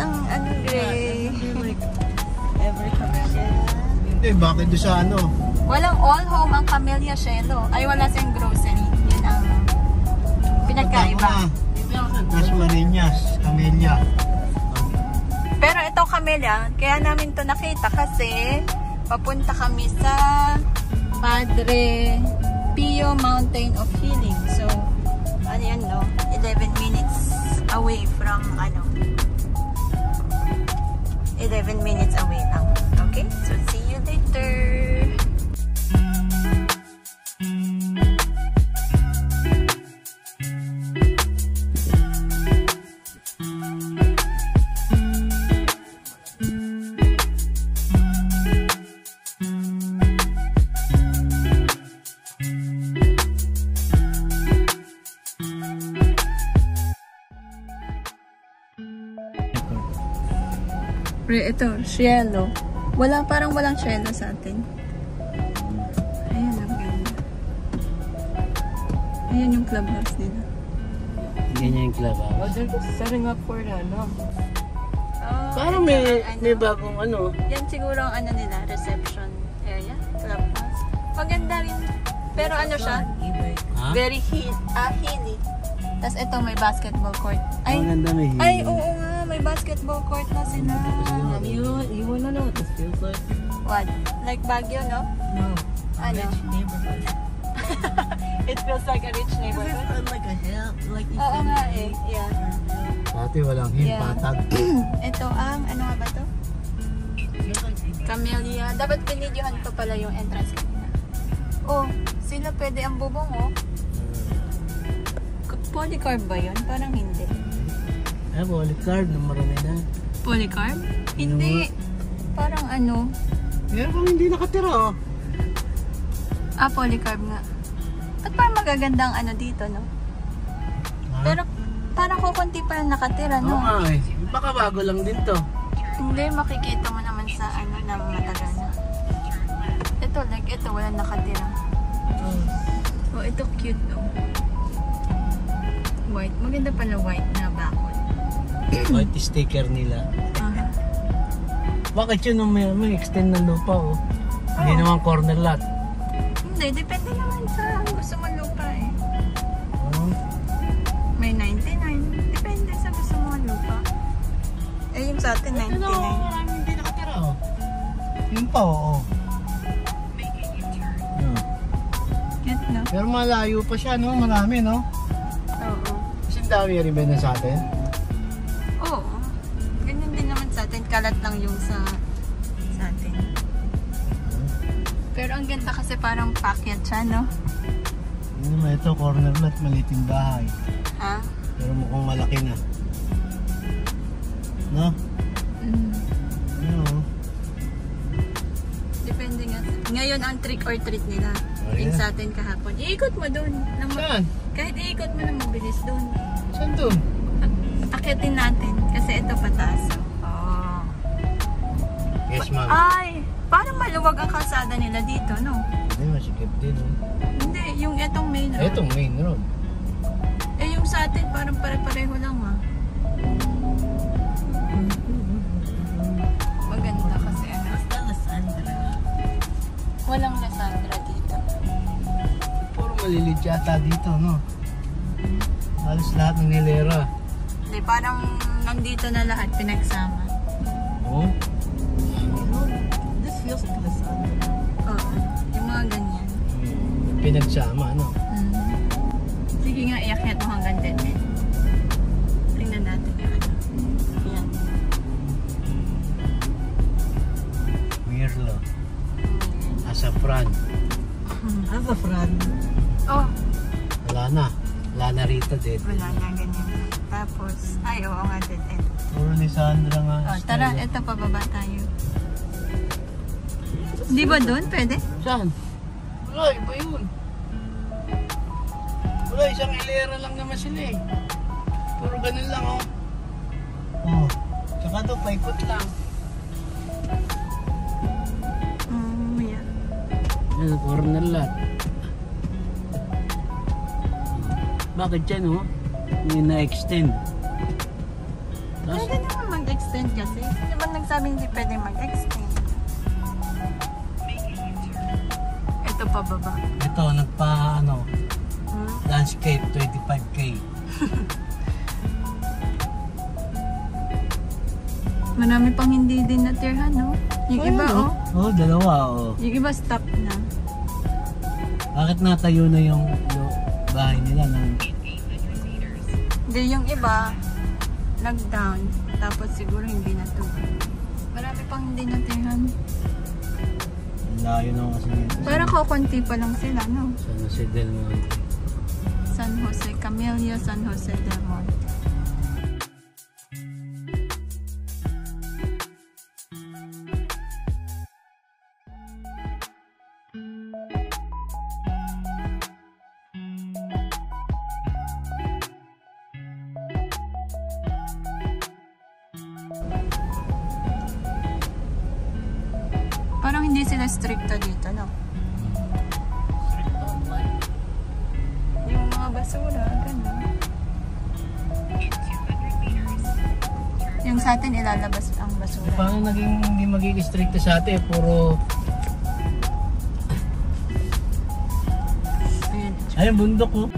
ang gray. Every camellia. Hindi, bakit doon sa ano? Walang all home ang Camellia Cielo. Ay, wala siyang grocery. Yun ang pinagkaiba. Las Marinas, Camellia. Pero itong Camellia, kaya namin to nakita kasi papunta kami sa Padre Pio Mountain of Healing. So, ano yan, no? 11 minutes away from, 11 minutes away lang. Okay? So, see you later. Ito, cielo. Parang walang cielo sa atin. Ayan, ang ganda. Ayan yung clubhouse nila. Ganyan yung clubhouse. Oh, they're just setting up for the, Parang may bagong Yan siguro ang nila, reception area, clubhouse. Maganda rin. Pero siya? Very hilly. Tapos ito may basketball court. Ay, maganda may hilly. Ay, oo nga. May basketball court na sila. You wanna know what this feels like? What? Like Baguio, no? No. Rich neighborhood. It feels like a rich neighborhood. It's like a hill. Like Oo nga eh. Yeah. Dati walang patag. Ito ang, ano nga ba to? Camellia. Dapat binidyohan ko pala yung entrance kanina. Oh, sila pwede ang bubong, oh. Polycarb ba yun? Parang hindi. Polycarb na marami na. Polycarb? Hindi. Parang Pero kung hindi nakatira, polycarb nga. At parang magagandang dito, no? Pero parang kukunti pa lang nakatira, no? Oo nga eh. Baka bago lang din to. Hindi, makikita mo naman sa na matagal na. Ito, wala nakatira. Oh, ito cute, no? White. Maganda pala white na bakod. White sticker nila. Bakit yun may extend ng lupa, oh? Hindi naman corner lot. Hindi, depende naman sa gusto mo lupa eh. May 99. Depende sa gusto mo lupa. Eh, yung sa atin, 99. Maraming hindi nakatira, oh. Yung pa, oo. Cute, no? Pero malayo pa siya, no? Marami, no? Oo. Kasi dami rin ba na sa atin? Oo. Ganyan din naman sa atin. Kalat lang yung sa atin. Pero ang ganda kasi parang packet siya, no? Ito, corner lot, maliting bahay. Ha? Pero mukhang malaki na. No? Ano? Depende nga. Ngayon ang trick or treat nila. Yung sa atin kahapon. Iikot mo doon. Saan? Kahit iikot mo na mabilis doon. Saan doon? Akitin natin. Kasi ito pataas. Oh. Yes, ma'am. Ay! Parang maluwag ang kalsada nila dito, no? Hindi, masikip din, no? Hindi, yung etong main road. Etong main road. Eh, yung sa atin parang pare-pareho lang, ha? Maganda kasi, Basta Lasandra. walang Lasandra dito. Puro malilid yata dito, no? Halos lahat ng nilera. Hindi, parang nandito na lahat pinagsama. Oo? This feels like Lasandra. Oo, yung mga ganyan. Pinagsama, no? Sige nga, iakyat mo hanggang 10 minutes. Tingnan natin yung Yan. Mirlo. Asafran. Azafran. Oh, Wala na. Wala na rito din. wala na ganyan. Tapos, ay, oo nga din. Puro Lisandra nga. Oh, tara, eto pababa tayo. Di ba doon? Pwede? Saan? Wala, iba yun. Wala, isang hilera lang naman sila eh. Puro ganun lang, oh. Oh, tsaka to, paikot lang. Yeah. Yan, corner lot. Bakit yan, oh? Hindi na-extend. Pwede naman mag-extend kasi. Di ba nagsabing hindi pwede mag-extend? Ito pa baba. Ito, landscape, 25K. Marami pang hindi din natirhan, no? Yung iba, oh. Oo, dalawa, oh. Yung iba stop na. Bakit natayo na yung bahay nila? Hindi, yung iba, nag-down. Tapos siguro hindi na to. Marami pang hindi natirhan. Layo na kasi nito. Pero kukunti pa lang sila, no? San Jose del Monte. San Jose, Camellia, San Jose del Monte. Parang hindi sila stricto dito, no? Yung mga basura, gano'n. Yung sa atin ilalabas ang basura. Paano naging hindi magiging stricto sa atin? Puro... Ayun. Ayun, bundok, oh.